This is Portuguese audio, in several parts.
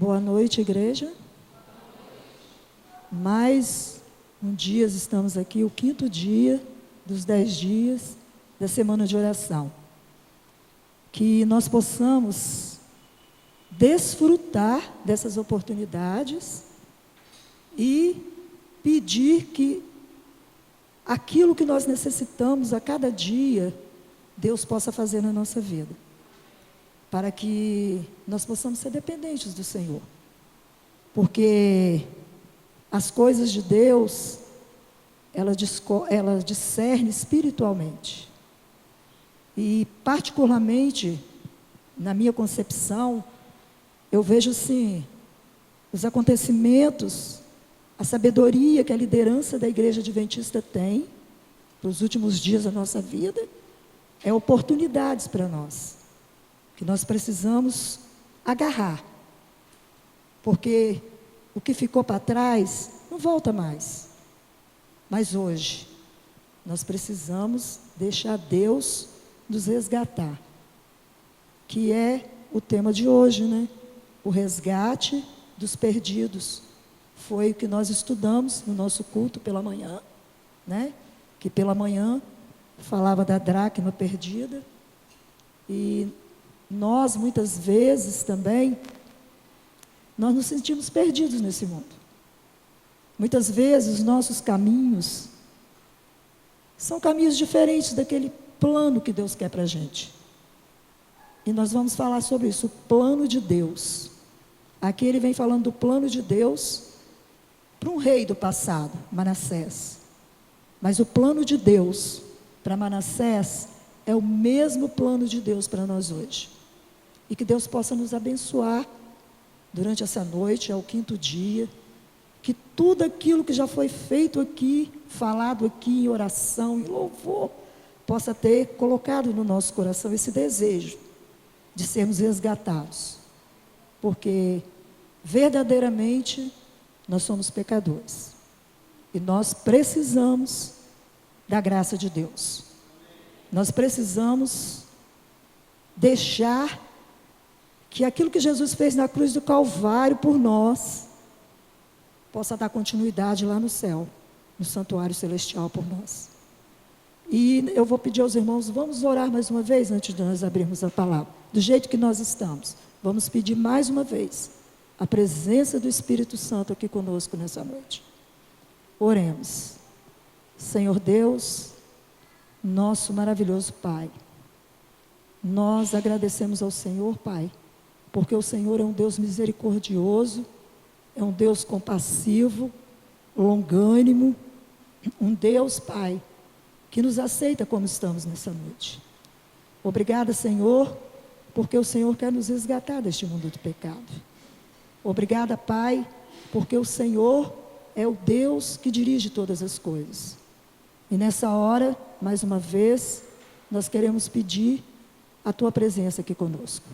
Boa noite, igreja. Mais um dia estamos aqui, o 5º dia dos 10 dias da semana de oração. Que nós possamos desfrutar dessas oportunidades e pedir que aquilo que nós necessitamos a cada dia, Deus possa fazer na nossa vida, para que nós possamos ser dependentes do Senhor, porque as coisas de Deus, ela discerne espiritualmente, e particularmente, na minha concepção, eu vejo assim, os acontecimentos, a sabedoria que a liderança da Igreja Adventista tem, para os últimos dias da nossa vida, é oportunidades para nós, que nós precisamos agarrar, porque o que ficou para trás não volta mais, mas hoje nós precisamos deixar Deus nos resgatar, que é o tema de hoje, né? O resgate dos perdidos, foi o que nós estudamos no nosso culto pela manhã, né? Que pela manhã falava da dracma perdida, e nós muitas vezes também, nós nos sentimos perdidos nesse mundo. Muitas vezes os nossos caminhos são caminhos diferentes daquele plano que Deus quer para a gente. E nós vamos falar sobre isso, o plano de Deus. Aqui ele vem falando do plano de Deus para um rei do passado, Manassés. Mas o plano de Deus para Manassés é o mesmo plano de Deus para nós hoje. E que Deus possa nos abençoar durante essa noite, é o 5º dia, que tudo aquilo que já foi feito aqui, falado aqui em oração, em louvor, possa ter colocado no nosso coração esse desejo de sermos resgatados, porque verdadeiramente nós somos pecadores e nós precisamos da graça de Deus. Nós precisamos deixar que aquilo que Jesus fez na cruz do Calvário por nós possa dar continuidade lá no céu, no santuário celestial por nós. E eu vou pedir aos irmãos, vamos orar mais uma vez antes de nós abrirmos a palavra, do jeito que nós estamos. Vamos pedir mais uma vez a presença do Espírito Santo aqui conosco nessa noite. Oremos. Senhor Deus, nosso maravilhoso Pai, nós agradecemos ao Senhor, Pai, porque o Senhor é um Deus misericordioso, é um Deus compassivo, longânimo, um Deus, Pai, que nos aceita como estamos nessa noite. Obrigada, Senhor, porque o Senhor quer nos resgatar deste mundo do pecado. Obrigada, Pai, porque o Senhor é o Deus que dirige todas as coisas. E nessa hora, mais uma vez, nós queremos pedir a Tua presença aqui conosco.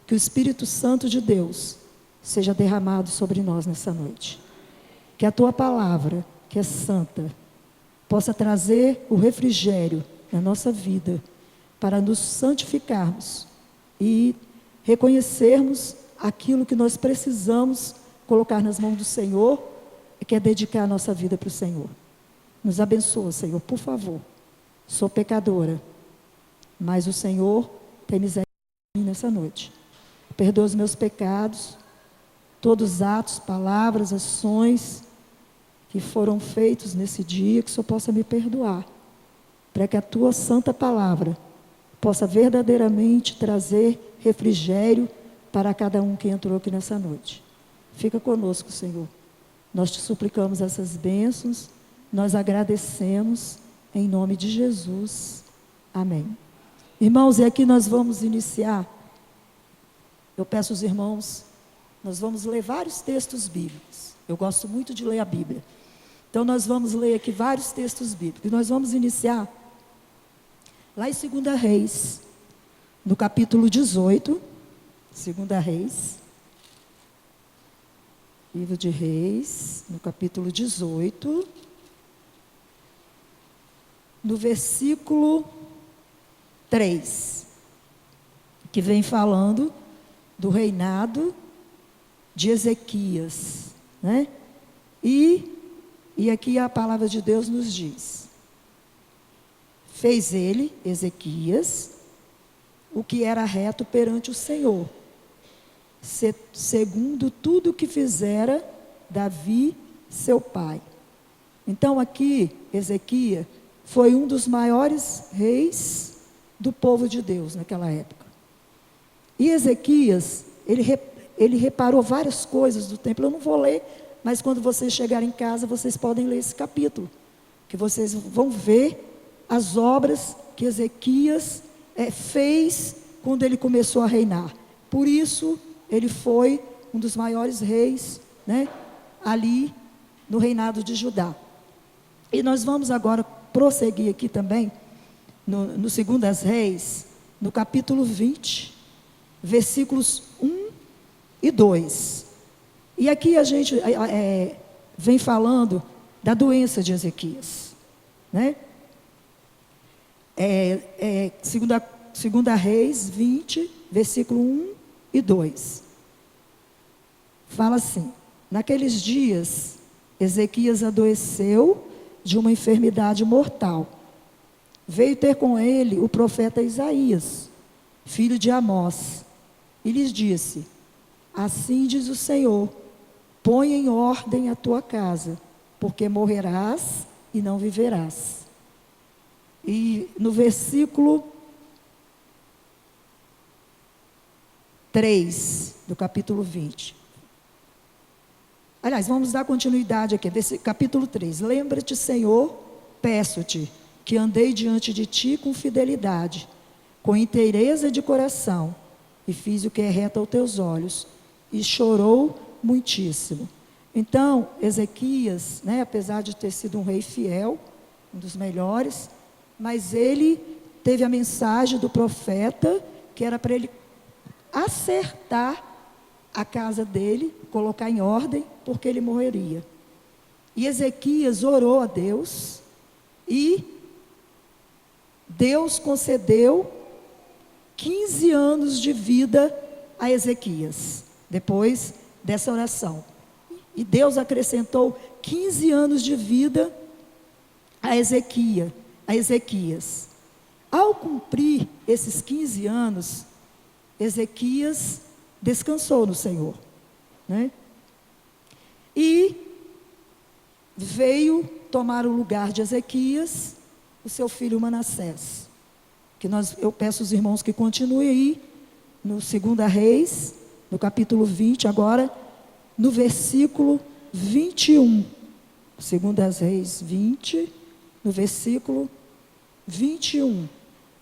Que o Espírito Santo de Deus seja derramado sobre nós nessa noite. Que a Tua palavra, que é santa, possa trazer o refrigério na nossa vida, para nos santificarmos e reconhecermos aquilo que nós precisamos colocar nas mãos do Senhor, que é dedicar a nossa vida para o Senhor. Nos abençoa, Senhor, por favor. Sou pecadora, mas o Senhor tem misericórdia de mim nessa noite. Perdoa os meus pecados, todos os atos, palavras, ações que foram feitos nesse dia, que o Senhor possa me perdoar, para que a Tua santa palavra possa verdadeiramente trazer refrigério para cada um que entrou aqui nessa noite. Fica conosco, Senhor. Nós te suplicamos essas bênçãos, nós agradecemos, em nome de Jesus. Amém. Irmãos, e aqui nós vamos iniciar. Eu peço aos irmãos, nós vamos ler vários textos bíblicos. Eu gosto muito de ler a Bíblia. Então nós vamos ler aqui vários textos bíblicos. E nós vamos iniciar lá em 2 Reis, no capítulo 18. 2 Reis. Livro de Reis, no capítulo 18. No versículo 3. Que vem falando do reinado de Ezequias, né? E aqui a palavra de Deus nos diz: fez ele, Ezequias, o que era reto perante o Senhor, segundo tudo o que fizera Davi, seu pai. Então aqui, Ezequias foi um dos maiores reis do povo de Deus naquela época. E Ezequias, ele reparou várias coisas do templo. Eu não vou ler, mas quando vocês chegarem em casa, vocês podem ler esse capítulo, que vocês vão ver as obras que Ezequias fez quando ele começou a reinar. Por isso, ele foi um dos maiores reis, né, ali no reinado de Judá. E nós vamos agora prosseguir aqui também, no 2 Reis, no capítulo 20, versículos 1 e 2. E aqui a gente vem falando da doença de Ezequias, né? Segunda Reis 20, versículo 1 e 2. Fala assim: naqueles dias, Ezequias adoeceu de uma enfermidade mortal. Veio ter com ele o profeta Isaías, filho de Amós, e lhes disse: assim diz o Senhor, põe em ordem a tua casa, porque morrerás e não viverás. E no versículo 3 do capítulo 20. Aliás, vamos dar continuidade aqui, capítulo 3. Lembra-te, Senhor, peço-te, que andei diante de ti com fidelidade, com inteireza de coração, e fiz o que é reto aos teus olhos, e chorou muitíssimo. Então, Ezequias, né, apesar de ter sido um rei fiel, um dos melhores, mas ele teve a mensagem do profeta, que era para ele acertar a casa dele, colocar em ordem, porque ele morreria. E Ezequias orou a Deus, e Deus concedeu 15 anos de vida a Ezequias, depois dessa oração. E Deus acrescentou 15 anos de vida a Ezequias. Ao cumprir esses 15 anos, Ezequias descansou no Senhor, né? E veio tomar o lugar de Ezequias o seu filho Manassés, que eu peço aos irmãos que continuem aí, no 2 Reis, no capítulo 20, agora, no versículo 21. 2 Reis 20, no versículo 21,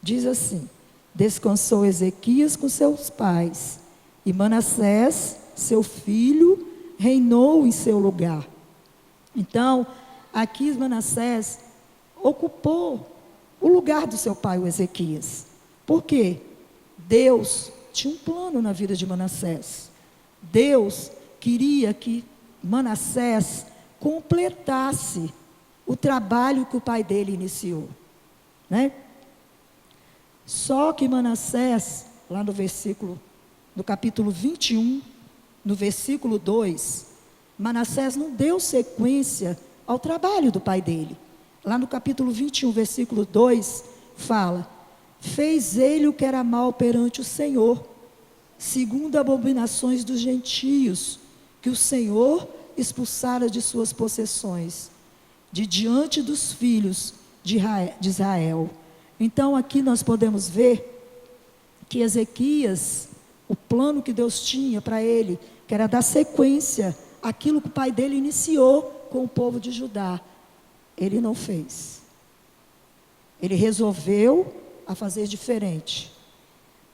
diz assim: descansou Ezequias com seus pais, e Manassés, seu filho, reinou em seu lugar. Então, aqui Manassés ocupou o lugar do seu pai, o Ezequias. Por quê? Deus tinha um plano na vida de Manassés. Deus queria que Manassés completasse o trabalho que o pai dele iniciou, né? Só que Manassés, lá no capítulo 21, no versículo 2, Manassés não deu sequência ao trabalho do pai dele. Lá no capítulo 21, versículo 2, fala: fez ele o que era mal perante o Senhor, segundo abominações dos gentios, que o Senhor expulsara de suas possessões, de diante dos filhos de Israel. Então aqui nós podemos ver que Ezequias, o plano que Deus tinha para ele, que era dar sequência àquilo que o pai dele iniciou com o povo de Judá, ele não fez. Ele resolveu a fazer diferente.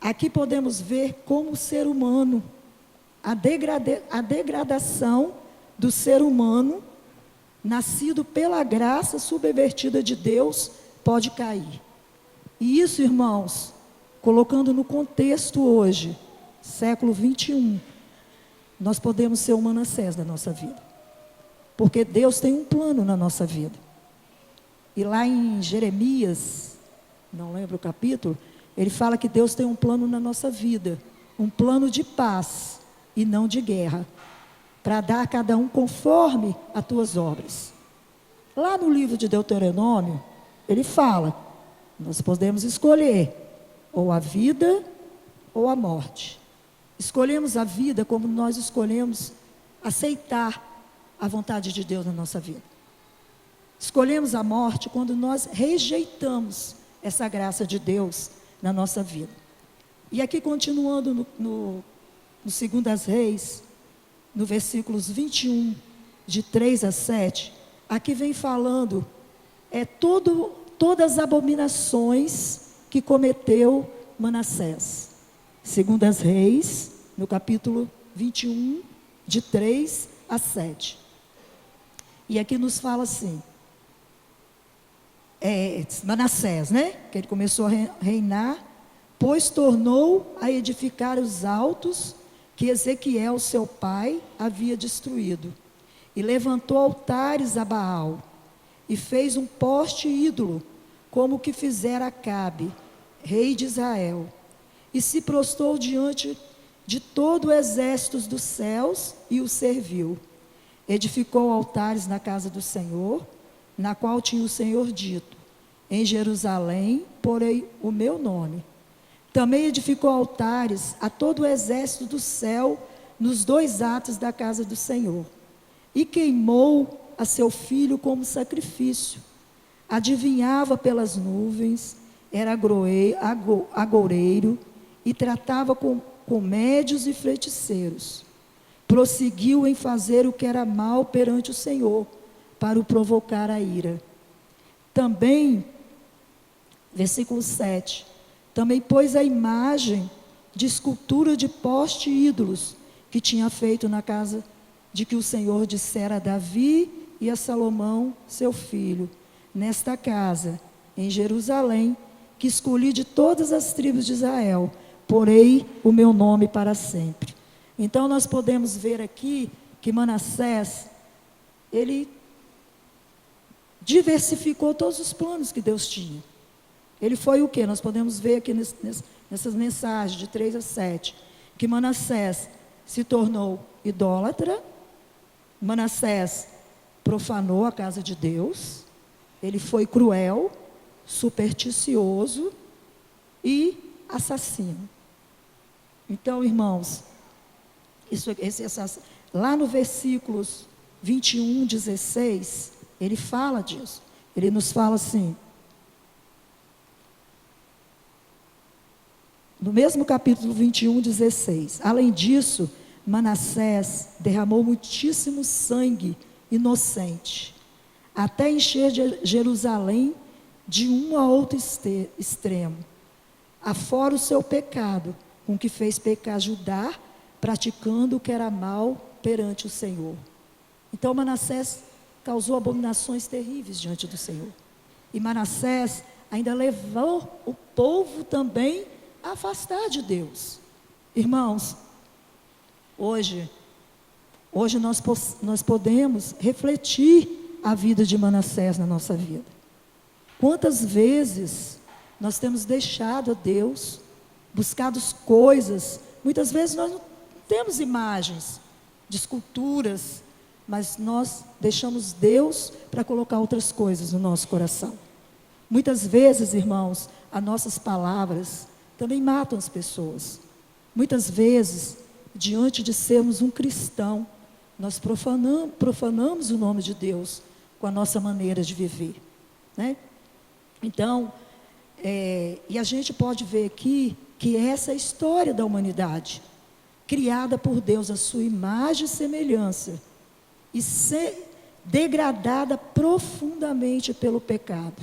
Aqui podemos ver como o ser humano, a degradação do ser humano, nascido pela graça subvertida de Deus, pode cair. E isso, irmãos, colocando no contexto hoje, século 21, nós podemos ser o Manassés da nossa vida. Porque Deus tem um plano na nossa vida. E lá em Jeremias, não lembro o capítulo, ele fala que Deus tem um plano na nossa vida, um plano de paz e não de guerra. para dar a cada um conforme as tuas obras. Lá no livro de Deuteronômio, ele fala, nós podemos escolher ou a vida ou a morte. Escolhemos a vida como nós escolhemos aceitar a vontade de Deus na nossa vida. Escolhemos a morte quando nós rejeitamos essa graça de Deus na nossa vida. E aqui continuando no 2 Reis, no versículos 21, de 3 a 7, aqui vem falando todas as abominações que cometeu Manassés. 2 Reis, no capítulo 21, de 3 a 7. E aqui nos fala assim, Manassés, né? Que ele começou a reinar, pois tornou a edificar os altos que Ezequiel, seu pai, havia destruído. E levantou altares a Baal, e fez um poste ídolo, como o que fizera Acabe, rei de Israel. E se prostrou diante de todo o exército dos céus e o serviu. Edificou altares na casa do Senhor, na qual tinha o Senhor dito, em Jerusalém porei o meu nome. Também edificou altares a todo o exército do céu, nos 2 atos da casa do Senhor. E queimou a seu filho como sacrifício. Adivinhava pelas nuvens, era agoureiro, e tratava com médios e feiticeiros. Prosseguiu em fazer o que era mal perante o Senhor, para o provocar a ira. Também, versículo 7, também pôs a imagem de escultura de poste e ídolos, que tinha feito na casa de que o Senhor dissera a Davi e a Salomão, seu filho, nesta casa, em Jerusalém, que escolhi de todas as tribos de Israel, porei o meu nome para sempre. Então nós podemos ver aqui que Manassés, ele diversificou todos os planos que Deus tinha. Ele foi o quê? Nós podemos ver aqui nessas mensagens de 3 a 7, que Manassés se tornou idólatra, Manassés profanou a casa de Deus, ele foi cruel, supersticioso e assassino. Então, irmãos, lá no versículos 21, 16, ele fala disso. Ele nos fala assim, no mesmo capítulo 21, 16. Além disso, Manassés derramou muitíssimo sangue inocente, até encher Jerusalém de um a outro extremo, afora o seu pecado, com que fez pecar Judá, praticando o que era mal perante o Senhor. Então Manassés causou abominações terríveis diante do Senhor. E Manassés ainda levou o povo também a afastar de Deus. Irmãos, hoje nós podemos refletir a vida de Manassés na nossa vida. Quantas vezes nós temos deixado a Deus, buscado coisas, muitas vezes nós não temos imagens de esculturas, mas nós deixamos Deus para colocar outras coisas no nosso coração. Muitas vezes, irmãos, as nossas palavras também matam as pessoas. Muitas vezes, diante de sermos um cristão, nós profanamos o nome de Deus com a nossa maneira de viver, né? Então, e a gente pode ver aqui que essa é a história da humanidade, criada por Deus à sua imagem e semelhança, e ser degradada profundamente pelo pecado.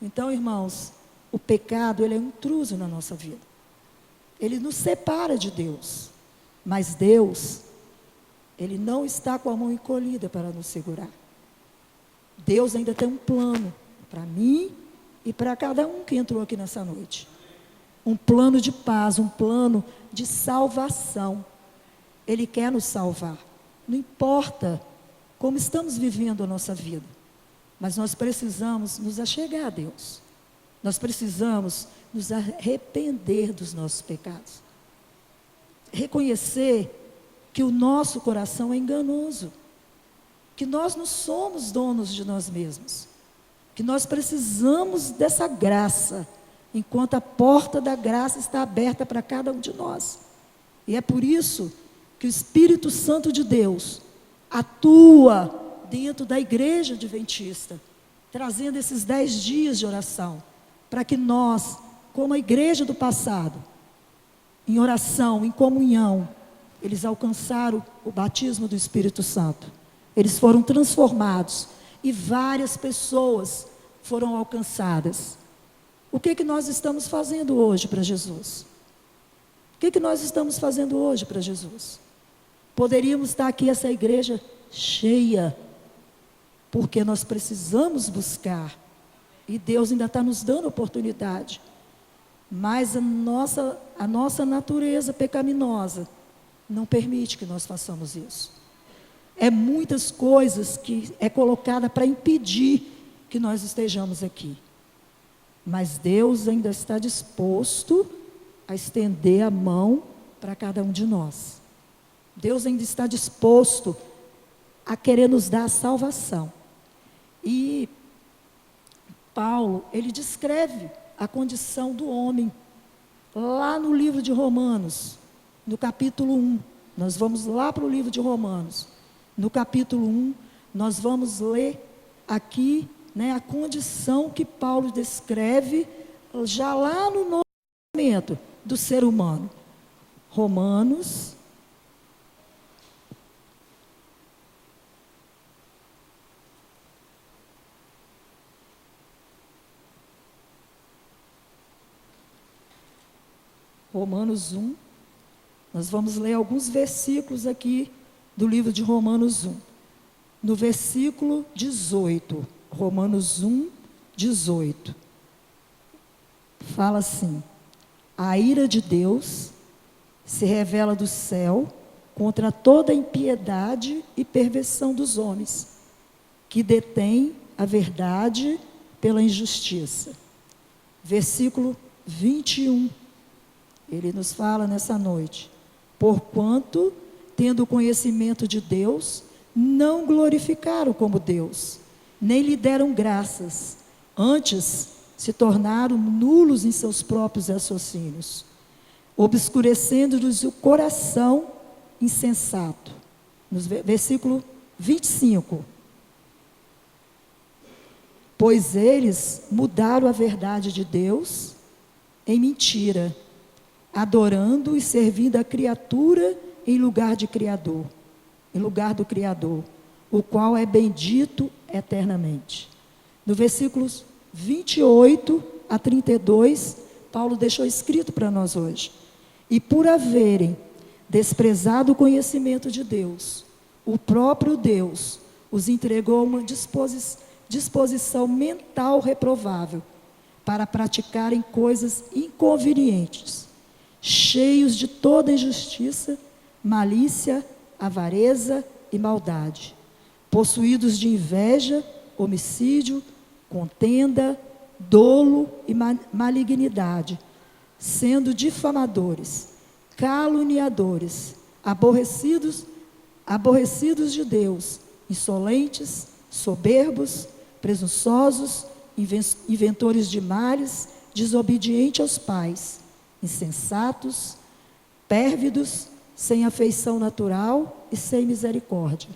Então, irmãos, o pecado, ele é um intruso na nossa vida. Ele nos separa de Deus. Mas Deus, Ele não está com a mão encolhida para nos segurar. Deus ainda tem um plano para mim e para cada um que entrou aqui nessa noite. Um plano de paz, um plano de salvação. Ele quer nos salvar. Não importa como estamos vivendo a nossa vida, mas nós precisamos nos achegar a Deus. Nós precisamos nos arrepender dos nossos pecados. Reconhecer que o nosso coração é enganoso, que nós não somos donos de nós mesmos, que nós precisamos dessa graça, enquanto a porta da graça está aberta para cada um de nós. E é por isso que o Espírito Santo de Deus atua dentro da igreja adventista, trazendo esses 10 dias de oração, para que nós, como a igreja do passado, em oração, em comunhão, eles alcançaram o batismo do Espírito Santo. Eles foram transformados e várias pessoas foram alcançadas. O que nós estamos fazendo hoje para Jesus? O que nós estamos fazendo hoje para Jesus? Poderíamos estar aqui, essa igreja cheia, porque nós precisamos buscar, e Deus ainda está nos dando oportunidade, mas a nossa natureza pecaminosa não permite que nós façamos isso. É muitas coisas que é colocada para impedir que nós estejamos aqui, mas Deus ainda está disposto a estender a mão para cada um de nós. Deus ainda está disposto a querer nos dar a salvação. E Paulo, ele descreve a condição do homem, lá no livro de Romanos, no capítulo 1, nós vamos lá para o livro de Romanos, no capítulo 1, nós vamos ler aqui, a condição que Paulo descreve, já lá no Novo Testamento, do ser humano. Romanos, Romanos 1, nós vamos ler alguns versículos aqui do livro de Romanos 1. No versículo 18, Romanos 1, 18, fala assim: a ira de Deus se revela do céu contra toda a impiedade e perversão dos homens, que detêm a verdade pela injustiça. Versículo 21, ele nos fala nessa noite: porquanto, tendo conhecimento de Deus, não glorificaram como Deus, nem lhe deram graças, antes se tornaram nulos em seus próprios raciocínios, obscurecendo-lhes o coração insensato. No versículo 25, pois eles mudaram a verdade de Deus em mentira, adorando e servindo a criatura em lugar do Criador, o qual é bendito eternamente. No versículos 28 a 32, Paulo deixou escrito para nós hoje: e por haverem desprezado o conhecimento de Deus, o próprio Deus os entregou a uma disposição mental reprovável, para praticarem coisas inconvenientes, cheios de toda injustiça, malícia, avareza e maldade, possuídos de inveja, homicídio, contenda, dolo e malignidade, sendo difamadores, caluniadores, aborrecidos de Deus, insolentes, soberbos, presunçosos, inventores de males, desobedientes aos pais, insensatos, pérvidos, sem afeição natural e sem misericórdia.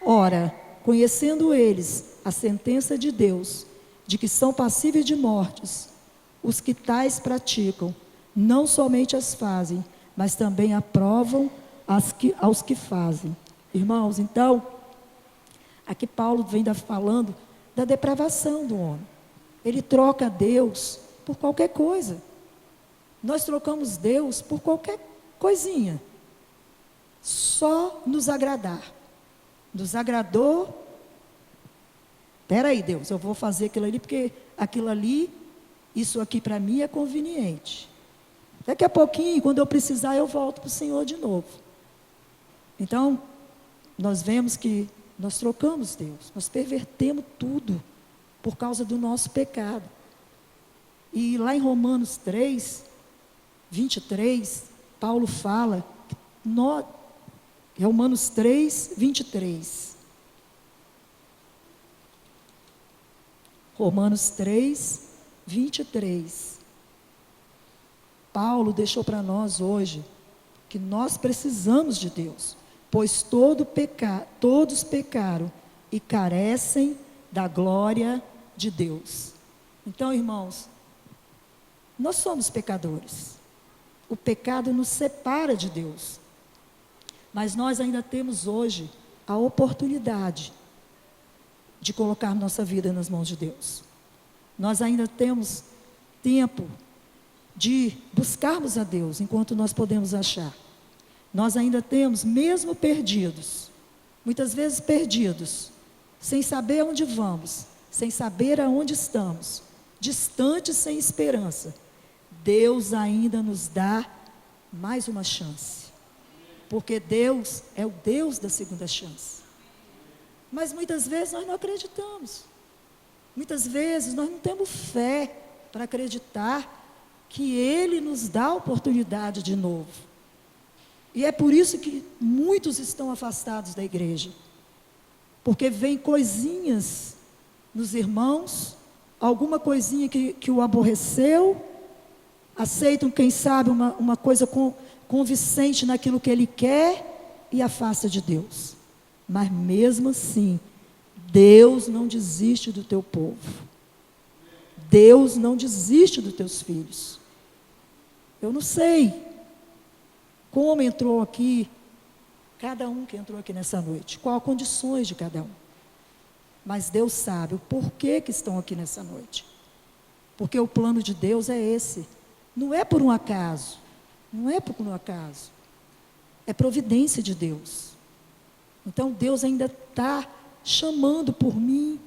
Ora, conhecendo eles a sentença de Deus, de que são passíveis de mortes, os que tais praticam, não somente as fazem, mas também aprovam aos que fazem. Irmãos, então, aqui Paulo vem falando da depravação do homem. Ele troca Deus por qualquer coisa. Nós trocamos Deus por qualquer coisinha. Só nos agradar. Nos agradou. Espera aí, Deus, eu vou fazer aquilo ali, porque aquilo ali, isso aqui para mim é conveniente. Daqui a pouquinho, quando eu precisar, eu volto para o Senhor de novo. Então, nós vemos que nós trocamos Deus, nós pervertemos tudo por causa do nosso pecado. E lá em Romanos 3, 23, Paulo fala que Romanos 3, 23. Romanos 3, 23. Paulo deixou para nós hoje que nós precisamos de Deus, pois todos pecaram e carecem da glória de Deus. Então, irmãos, nós somos pecadores. O pecado nos separa de Deus. Mas nós ainda temos hoje a oportunidade de colocar nossa vida nas mãos de Deus. Nós ainda temos tempo de buscarmos a Deus enquanto nós podemos achar. Nós ainda temos, mesmo perdidos, muitas vezes perdidos, sem saber aonde vamos, sem saber aonde estamos, distantes sem esperança, Deus ainda nos dá mais uma chance. Porque Deus é o Deus da segunda chance. Mas muitas vezes nós não acreditamos. Muitas vezes nós não temos fé para acreditar que Ele nos dá a oportunidade de novo. E é por isso que muitos estão afastados da igreja. Porque vem coisinhas nos irmãos, alguma coisinha que o aborreceu, aceitam, quem sabe, uma coisa convincente naquilo que ele quer e afasta de Deus. Mas mesmo assim, Deus não desiste do teu povo. Deus não desiste dos teus filhos. Eu não sei como entrou aqui, cada um que entrou aqui nessa noite, qual as condições de cada um. Mas Deus sabe o porquê que estão aqui nessa noite. Porque o plano de Deus é esse. Não é por um acaso. Não é por um acaso. É providência de Deus. Então Deus ainda está chamando por mim,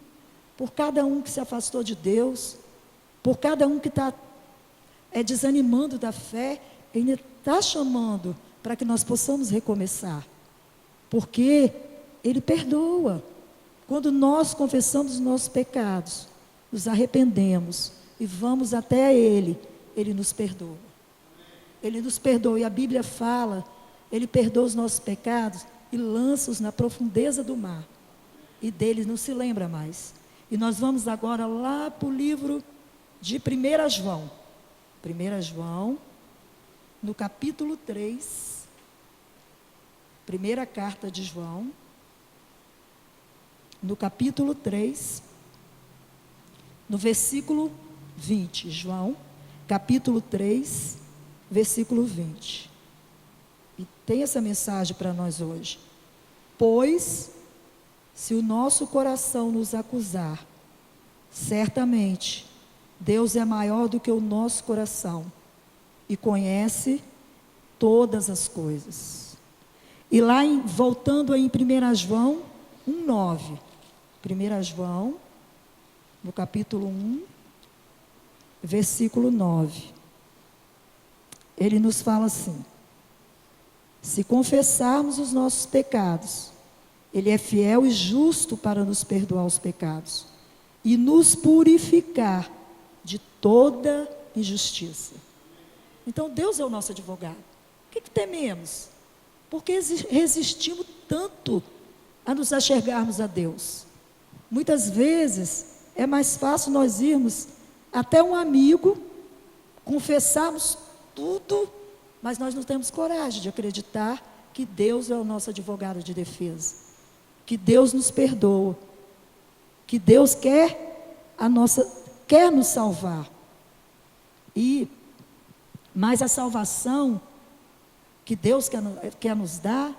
por cada um que se afastou de Deus, por cada um que está desanimando da fé, Ele está chamando para que nós possamos recomeçar. Porque Ele perdoa. Quando nós confessamos os nossos pecados, nos arrependemos e vamos até Ele, Ele nos perdoa. Ele nos perdoa. E a Bíblia fala, Ele perdoa os nossos pecados e lança-os na profundeza do mar. E dele não se lembra mais. E nós vamos agora lá para o livro de 1 João. 1 João, no capítulo 3. Primeira carta de João, no capítulo 3, no versículo 20. João, capítulo 3, versículo 20. E tem essa mensagem para nós hoje. Pois, se o nosso coração nos acusar, certamente Deus é maior do que o nosso coração e conhece todas as coisas. E lá, voltando aí em 1 João 1,9. 1 João, no capítulo 1, versículo 9. Ele nos fala assim: se confessarmos os nossos pecados, Ele é fiel e justo para nos perdoar os pecados e nos purificar de toda injustiça. Então Deus é o nosso advogado. O que tememos? Porque resistimos tanto a nos achegarmos a Deus. Muitas vezes é mais fácil nós irmos até um amigo, confessarmos tudo, mas nós não temos coragem de acreditar que Deus é o nosso advogado de defesa, que Deus nos perdoa, que Deus quer nos salvar. Mas a salvação que Deus quer nos dar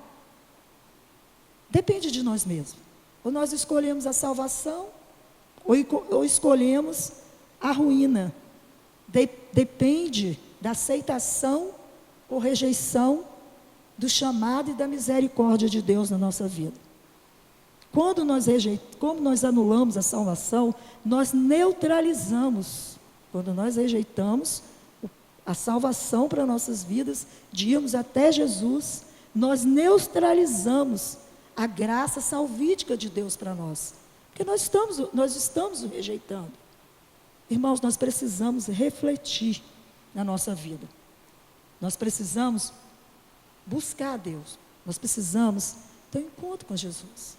depende de nós mesmos. Ou nós escolhemos a salvação, ou escolhemos a ruína. Depende da aceitação ou rejeição do chamado e da misericórdia de Deus na nossa vida. Como nós anulamos a salvação, nós neutralizamos. Quando nós rejeitamos a salvação para nossas vidas, de irmos até Jesus, nós neutralizamos a graça salvífica de Deus para nós. Porque nós estamos o rejeitando. Irmãos, nós precisamos refletir na nossa vida. Nós precisamos buscar a Deus. Nós precisamos ter um encontro com Jesus.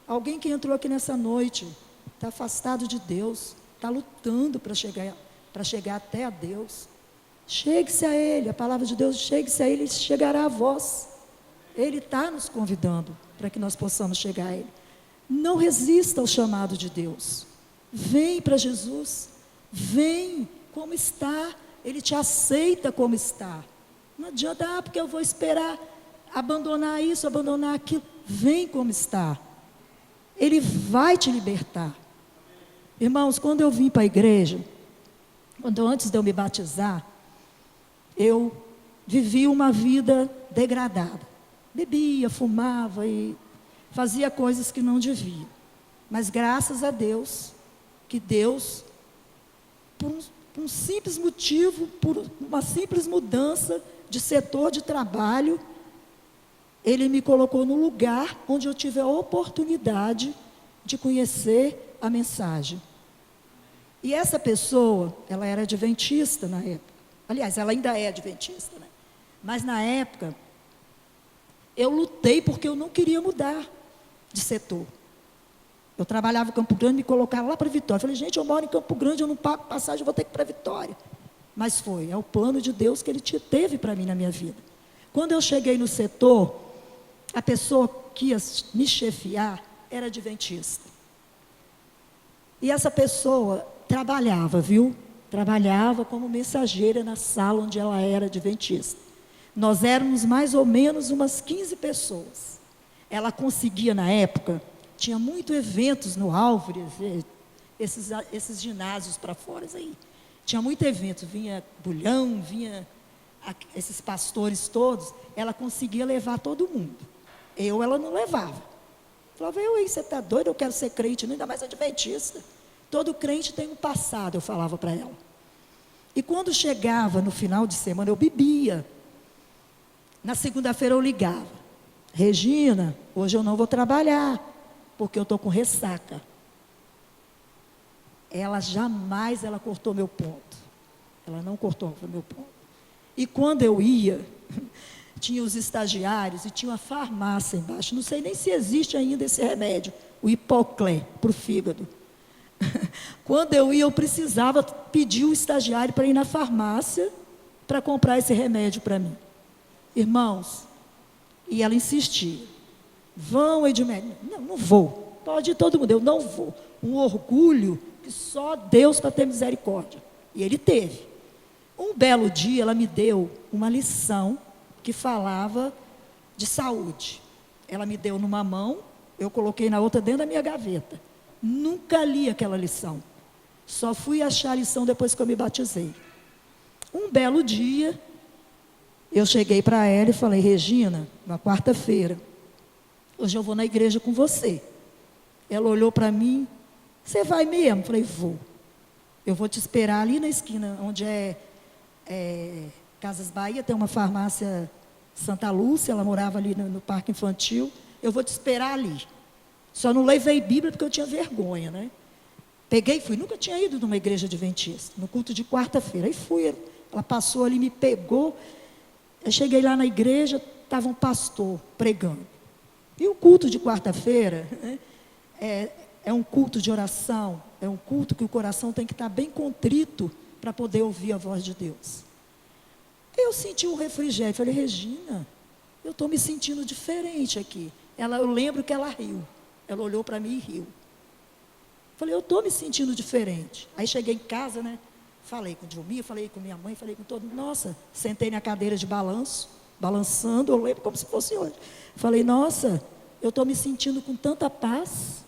Alguém que entrou aqui nessa noite, está afastado de Deus, está lutando para chegar até a Deus. Chegue-se a Ele, a palavra de Deus, chegue-se a Ele e chegará a vós. Ele está nos convidando para que nós possamos chegar a Ele. Não resista ao chamado de Deus. Vem para Jesus, vem como está, Ele te aceita como está. Não adianta, porque eu vou esperar abandonar isso, abandonar aquilo. Vem como está. Ele vai te libertar. Irmãos, quando eu vim para a igreja, antes de eu me batizar, eu vivia uma vida degradada. Bebia, fumava e fazia coisas que não devia. Mas graças a Deus, que Deus, por um simples motivo, por uma simples mudança de setor de trabalho, Ele me colocou no lugar onde eu tive a oportunidade de conhecer a mensagem. E essa pessoa, ela era adventista na época. Aliás, ela ainda é adventista, né? Mas na época, eu lutei porque eu não queria mudar de setor. Eu trabalhava em Campo Grande, me colocaram lá para Vitória. Eu falei, gente, eu moro em Campo Grande, eu não pago passagem, eu vou ter que ir para Vitória. Mas é o plano de Deus que Ele teve para mim na minha vida. Quando eu cheguei no setor, a pessoa que ia me chefiar era adventista. E essa pessoa trabalhava, viu? Trabalhava como mensageira na sala onde ela era adventista. Nós éramos mais ou menos umas 15 pessoas. Ela conseguia, na época, tinha muitos eventos no Álvares, esses ginásios para fora aí. Tinha muito evento, vinha Bulhão, vinha esses pastores todos, ela conseguia levar todo mundo. Ela não levava. Falava, você está doido, eu quero ser crente, ainda mais adventista. Todo crente tem um passado, eu falava para ela. E quando chegava no final de semana, eu bebia. Na segunda-feira eu ligava. Regina, hoje eu não vou trabalhar, porque eu estou com ressaca. Ela jamais cortou meu ponto. Ela não cortou meu ponto. E quando eu ia, tinha os estagiários e tinha uma farmácia embaixo. Não sei nem se existe ainda esse remédio, o Hipoclé, para o fígado. Quando eu ia, eu precisava pedir o estagiário para ir na farmácia para comprar esse remédio para mim. Irmãos, e ela insistia. Vão, Edmédio. Não, não vou. Pode ir todo mundo, eu não vou. Um orgulho que só Deus para ter misericórdia. E Ele teve. Um belo dia, ela me deu uma lição que falava de saúde. Ela me deu numa mão, eu coloquei na outra dentro da minha gaveta. Nunca li aquela lição. Só fui achar a lição depois que eu me batizei. Um belo dia, eu cheguei para ela e falei, Regina, na quarta-feira, hoje eu vou na igreja com você. Ela olhou para mim, você vai mesmo? Eu falei, vou. Eu vou te esperar ali na esquina, onde é Casas Bahia, tem uma farmácia Santa Lúcia, ela morava ali no parque infantil. Eu vou te esperar ali. Só não levei Bíblia porque eu tinha vergonha, né? Peguei e fui. Nunca tinha ido numa igreja adventista, no culto de quarta-feira. Aí fui, ela passou ali, me pegou. Eu cheguei lá na igreja, estava um pastor pregando. E o culto de quarta-feira, né, é um culto de oração, é um culto que o coração tem que estar bem contrito para poder ouvir a voz de Deus. Eu senti um refrigério, falei, Regina, eu estou me sentindo diferente aqui. Eu lembro que ela riu, ela olhou para mim e riu. Falei, eu estou me sentindo diferente. Aí cheguei em casa, né, falei com o Dilmir, falei com minha mãe, falei com todo mundo. Nossa, sentei na cadeira de balanço, balançando, eu lembro como se fosse hoje. Falei, nossa, eu estou me sentindo com tanta paz.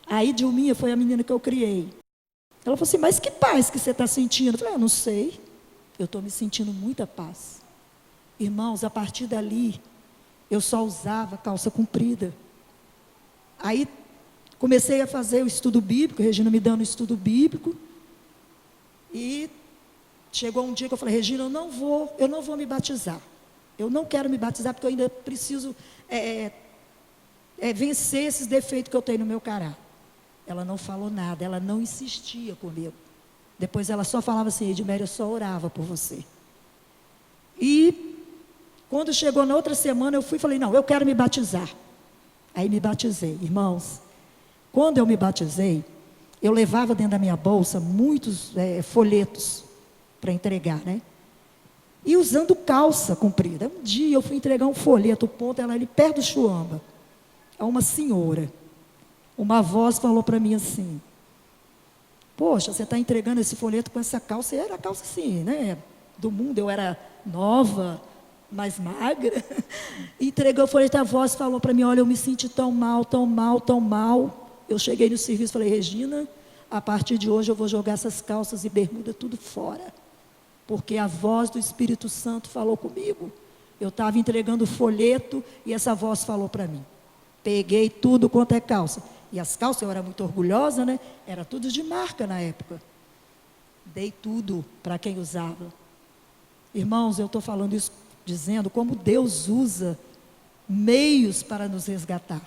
Aí Dilminha foi a menina que eu criei. Ela falou assim, mas que paz que você está sentindo? Eu falei, não sei, eu estou me sentindo muita paz. Irmãos, a partir dali, eu só usava calça comprida. Aí comecei a fazer o estudo bíblico, a Regina me dando o estudo bíblico. E chegou um dia que eu falei, Regina, eu não vou me batizar. Eu não quero me batizar porque eu ainda preciso vencer esses defeitos que eu tenho no meu caráter. Ela não falou nada, ela não insistia comigo. Depois ela só falava assim, Edméria, eu só orava por você. E Quando chegou na outra semana, eu fui e falei, não, eu quero me batizar. Aí me batizei. Irmãos, quando eu me batizei, eu levava dentro da minha bolsa muitos folhetos para entregar, né? E usando calça comprida. Um dia eu fui entregar um folheto, o ponto era ali perto do Chuamba, a uma senhora. Uma voz falou para mim assim, poxa, você está entregando esse folheto com essa calça. E era a calça assim, né? Do mundo, eu era nova, mais magra. Entregou o folheto, a voz falou para mim, olha, eu me senti tão mal, tão mal, tão mal. Eu cheguei no serviço e falei, Regina, a partir de hoje eu vou jogar essas calças e bermuda tudo fora. Porque a voz do Espírito Santo falou comigo. Eu estava entregando o folheto e essa voz falou para mim. Peguei tudo quanto é calça. E as calças, eu era muito orgulhosa, né? Era tudo de marca na época. Dei tudo para quem usava. Irmãos, eu estou falando isso, dizendo como Deus usa meios para nos resgatar.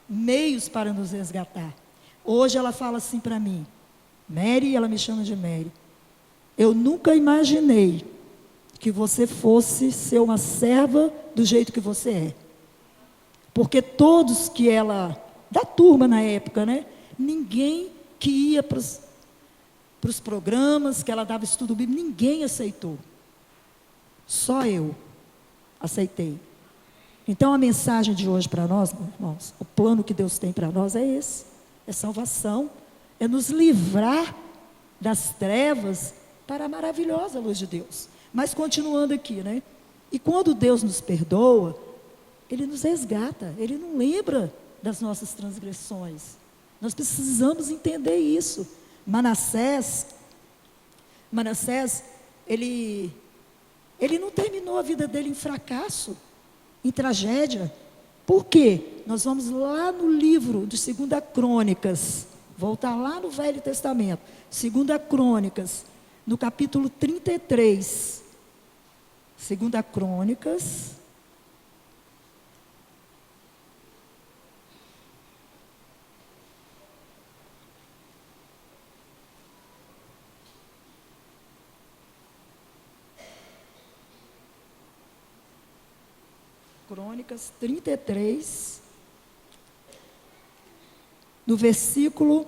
Meios para nos resgatar. Hoje ela fala assim para mim, Mary, ela me chama de Mary. Eu nunca imaginei que você fosse ser uma serva do jeito que você é. Porque todos que ela, da turma na época, né? Ninguém que ia para os programas, que ela dava estudo bíblico, ninguém aceitou. Só eu aceitei. Então a mensagem de hoje para nós, meus irmãos, o plano que Deus tem para nós é esse. É salvação. É nos livrar das trevas para a maravilhosa luz de Deus. Mas continuando aqui, né? E quando Deus nos perdoa, Ele nos resgata, Ele não lembra das nossas transgressões. Nós precisamos entender isso. Manassés, ele não terminou a vida dele em fracasso, em tragédia. Por quê? Nós vamos lá no livro de 2 Crônicas, voltar lá no Velho Testamento, 2 Crônicas, no capítulo 33. 2 Crônicas. Crônicas 33, no versículo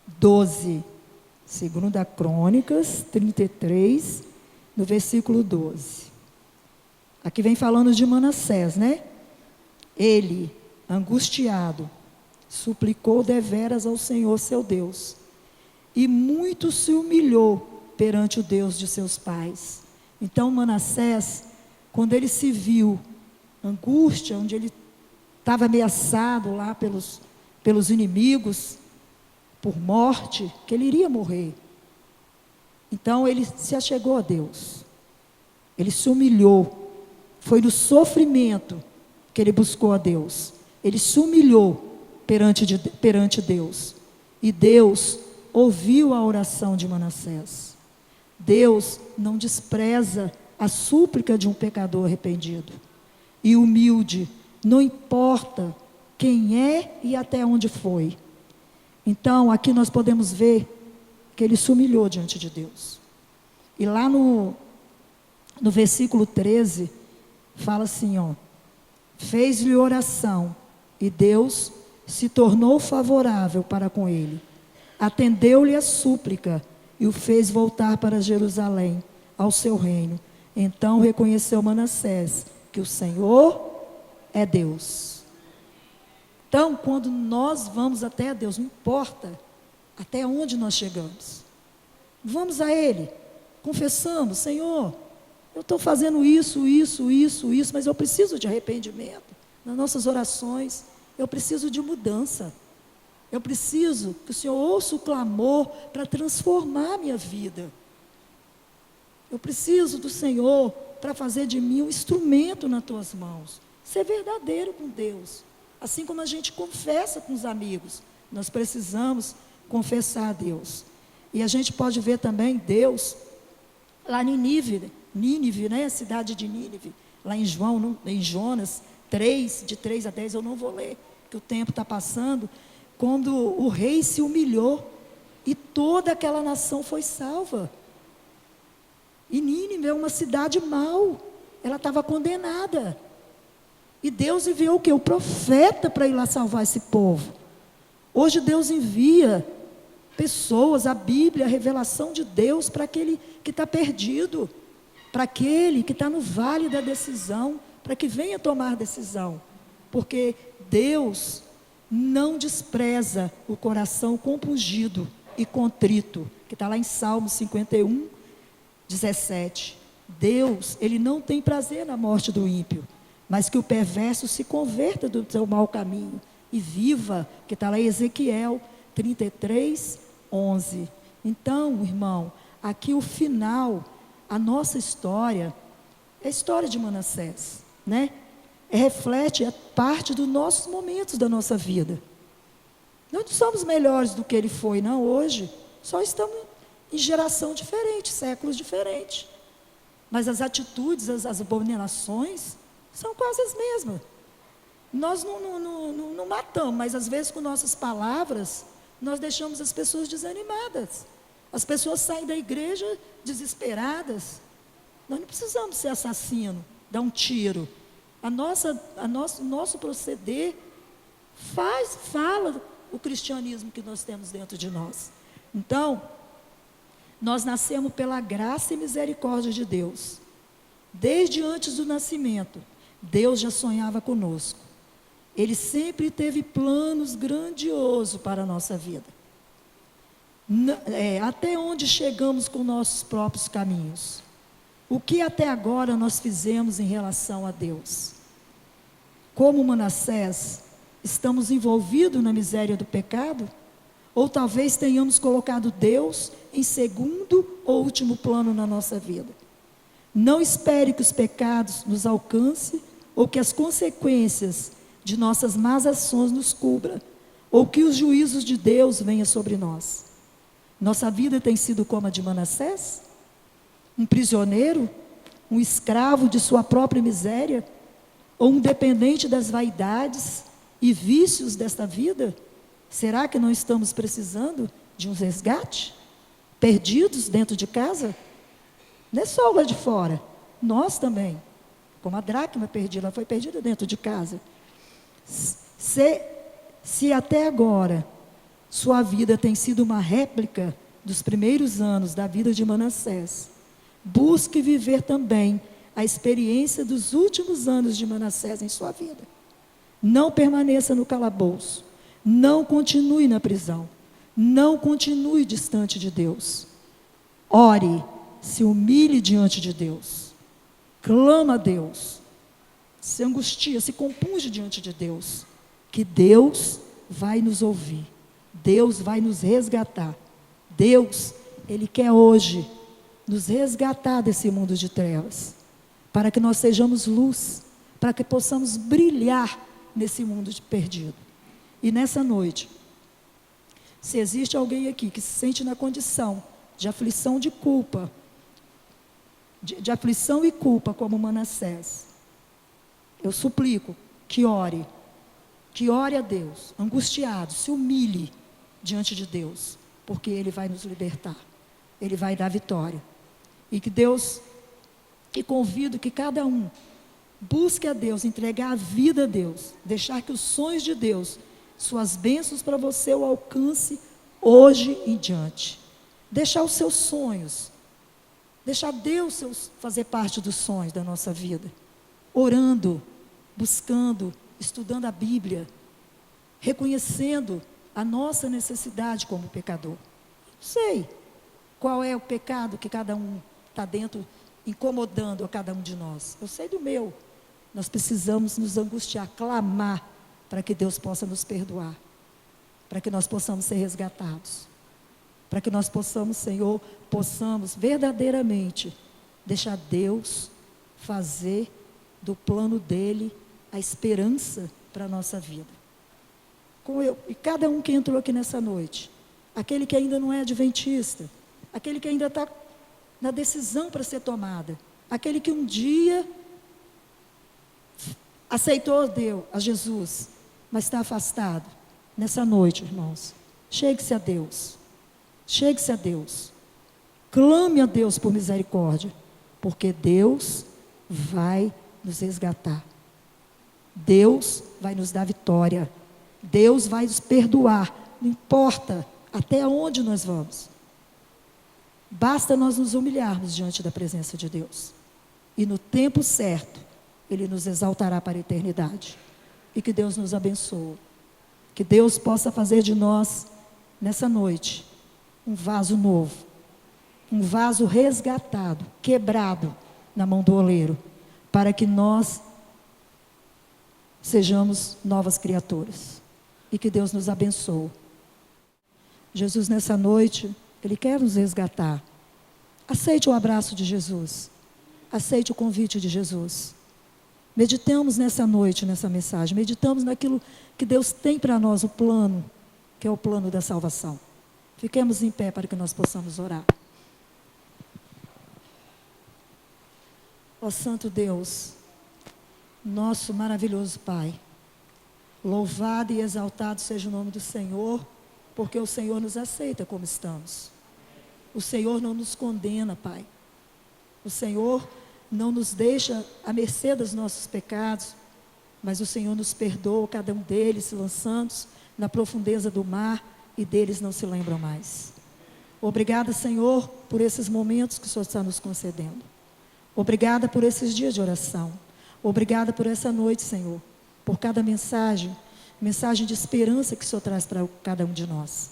12. 2 Crônicas 33, no versículo 12. Aqui vem falando de Manassés, né? Ele, angustiado, suplicou deveras ao Senhor seu Deus, e muito se humilhou perante o Deus de seus pais. Então Manassés, quando ele se viu, angústia, onde ele estava ameaçado lá pelos inimigos, por morte, que ele iria morrer. Então ele se achegou a Deus. Ele se humilhou. Foi no sofrimento que ele buscou a Deus. Ele se humilhou perante Deus. E Deus ouviu a oração de Manassés. Deus não despreza a súplica de um pecador arrependido e humilde, não importa quem é e até onde foi. Então, aqui nós podemos ver que ele se humilhou diante de Deus. E lá no versículo 13, fala assim, ó, fez-lhe oração, e Deus se tornou favorável para com ele. Atendeu-lhe a súplica, e o fez voltar para Jerusalém, ao seu reino. Então reconheceu Manassés que o Senhor é Deus. Então, quando nós vamos até Deus, não importa até onde nós chegamos, vamos a Ele, confessamos, Senhor, eu estou fazendo isso, mas eu preciso de arrependimento. Nas nossas orações, eu preciso de mudança. Eu preciso que o Senhor ouça o clamor para transformar a minha vida. Eu preciso do Senhor para fazer de mim um instrumento nas tuas mãos. Ser verdadeiro com Deus. Assim como a gente confessa com os amigos, nós precisamos confessar a Deus. E a gente pode ver também Deus lá em Nínive, né? A cidade de Nínive, lá em Jonas 3, de 3 a 10, eu não vou ler, que o tempo está passando, quando o rei se humilhou e toda aquela nação foi salva. E Nínive é uma cidade mau, ela estava condenada. E Deus enviou o quê? O profeta para ir lá salvar esse povo. Hoje Deus envia pessoas, a Bíblia, a revelação de Deus para aquele que está perdido, para aquele que está no vale da decisão, para que venha tomar decisão. Porque Deus não despreza o coração compungido e contrito, que está lá em Salmo 51, 17. Deus, Ele não tem prazer na morte do ímpio, mas que o perverso se converta do seu mau caminho e viva, que está lá em Ezequiel 33, 11. Então, irmão, aqui o final, a nossa história, é a história de Manassés, né? Reflete a parte dos nossos momentos da nossa vida. Nós não somos melhores do que ele foi, não, hoje. Só estamos em geração diferente, séculos diferentes. Mas as atitudes, as abominações, são quase as mesmas. Nós não matamos, mas às vezes com nossas palavras, nós deixamos as pessoas desanimadas. As pessoas saem da igreja desesperadas. Nós não precisamos ser assassino, dar um tiro. Nosso proceder fala o cristianismo que nós temos dentro de nós. Então, nós nascemos pela graça e misericórdia de Deus. Desde antes do nascimento, Deus já sonhava conosco. Ele sempre teve planos grandiosos para a nossa vida. Até onde chegamos com nossos próprios caminhos? O que até agora nós fizemos em relação a Deus? Como Manassés, estamos envolvidos na miséria do pecado? Ou talvez tenhamos colocado Deus em segundo ou último plano na nossa vida? Não espere que os pecados nos alcancem ou que as consequências de nossas más ações nos cubram, ou que os juízos de Deus venham sobre nós. Nossa vida tem sido como a de Manassés? Um prisioneiro? Um escravo de sua própria miséria? Ou um dependente das vaidades e vícios desta vida? Será que não estamos precisando de um resgate? Perdidos dentro de casa? Não é só lá de fora, nós também. Como a dracma perdida, ela foi perdida dentro de casa. Se até agora sua vida tem sido uma réplica dos primeiros anos da vida de Manassés, busque viver também a experiência dos últimos anos de Manassés em sua vida. Não permaneça no calabouço, não continue na prisão, não continue distante de Deus. Ore, se humilhe diante de Deus, clama a Deus, se angustia, se compunge diante de Deus, que Deus vai nos ouvir, Deus vai nos resgatar. Deus, Ele quer hoje nos resgatar desse mundo de trevas, para que nós sejamos luz, para que possamos brilhar nesse mundo perdido. E nessa noite, se existe alguém aqui que se sente na condição de aflição de culpa, de aflição e culpa como Manassés, eu suplico que ore a Deus, angustiado, se humilhe diante de Deus, porque Ele vai nos libertar, Ele vai dar vitória. E que Deus, que convido que cada um busque a Deus, entregar a vida a Deus, deixar que os sonhos de Deus, suas bênçãos para você o alcance hoje em diante. Deixar os seus sonhos, deixar Deus fazer parte dos sonhos da nossa vida, orando, buscando, estudando a Bíblia, reconhecendo a nossa necessidade como pecador. Não sei qual é o pecado que cada um está dentro, incomodando a cada um de nós. Eu sei do meu. Nós precisamos nos angustiar, clamar, para que Deus possa nos perdoar, para que nós possamos ser resgatados, para que nós possamos, Senhor, verdadeiramente deixar Deus fazer do plano dEle a esperança para a nossa vida. E cada um que entrou aqui nessa noite, aquele que ainda não é adventista, aquele que ainda está na decisão para ser tomada, aquele que um dia aceitou a Jesus, mas está afastado, nessa noite, irmãos, chegue-se a Deus, Clame a Deus por misericórdia, porque Deus vai nos resgatar. Deus vai nos dar vitória. Deus vai nos perdoar. Não importa até onde nós vamos. Basta nós nos humilharmos diante da presença de Deus. E no tempo certo, Ele nos exaltará para a eternidade. E que Deus nos abençoe. Que Deus possa fazer de nós, nessa noite, um vaso novo. Um vaso resgatado, quebrado na mão do oleiro. Para que nós sejamos novas criaturas. E que Deus nos abençoe. Jesus, nessa noite, Ele quer nos resgatar. Aceite o abraço de Jesus. Aceite o convite de Jesus. Meditamos nessa noite, nessa mensagem. Meditamos naquilo que Deus tem para nós, o plano, que é o plano da salvação. Fiquemos em pé para que nós possamos orar. Ó Santo Deus, nosso maravilhoso Pai, louvado e exaltado seja o nome do Senhor, porque o Senhor nos aceita como estamos. O Senhor não nos condena, Pai. O Senhor não nos deixa à mercê dos nossos pecados, mas o Senhor nos perdoa, cada um deles se lançando na profundeza do mar, e deles não se lembram mais. Obrigada, Senhor, por esses momentos que o Senhor está nos concedendo. Obrigada por esses dias de oração. Obrigada por essa noite, Senhor, por cada mensagem de esperança que o Senhor traz para cada um de nós.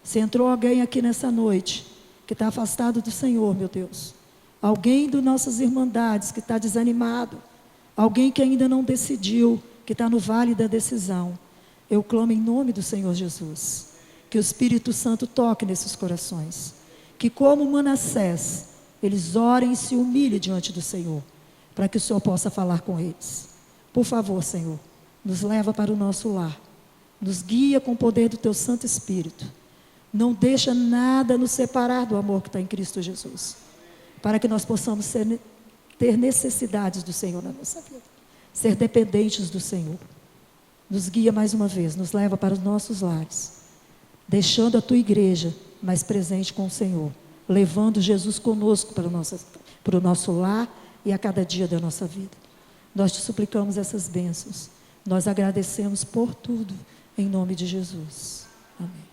Se entrou alguém aqui nessa noite que está afastado do Senhor, meu Deus, alguém das nossas irmandades que está desanimado, alguém que ainda não decidiu, que está no vale da decisão, eu clamo em nome do Senhor Jesus, que o Espírito Santo toque nesses corações, que como Manassés, eles orem e se humilhem diante do Senhor, para que o Senhor possa falar com eles. Por favor, Senhor, nos leva para o nosso lar, nos guia com o poder do Teu Santo Espírito, não deixa nada nos separar do amor que está em Cristo Jesus, para que nós possamos ter necessidades do Senhor na nossa vida, ser dependentes do Senhor. Nos guia mais uma vez, nos leva para os nossos lares, deixando a Tua igreja mais presente com o Senhor, levando Jesus conosco para o nosso lar e a cada dia da nossa vida. Nós Te suplicamos essas bênçãos, nós agradecemos por tudo, em nome de Jesus. Amém.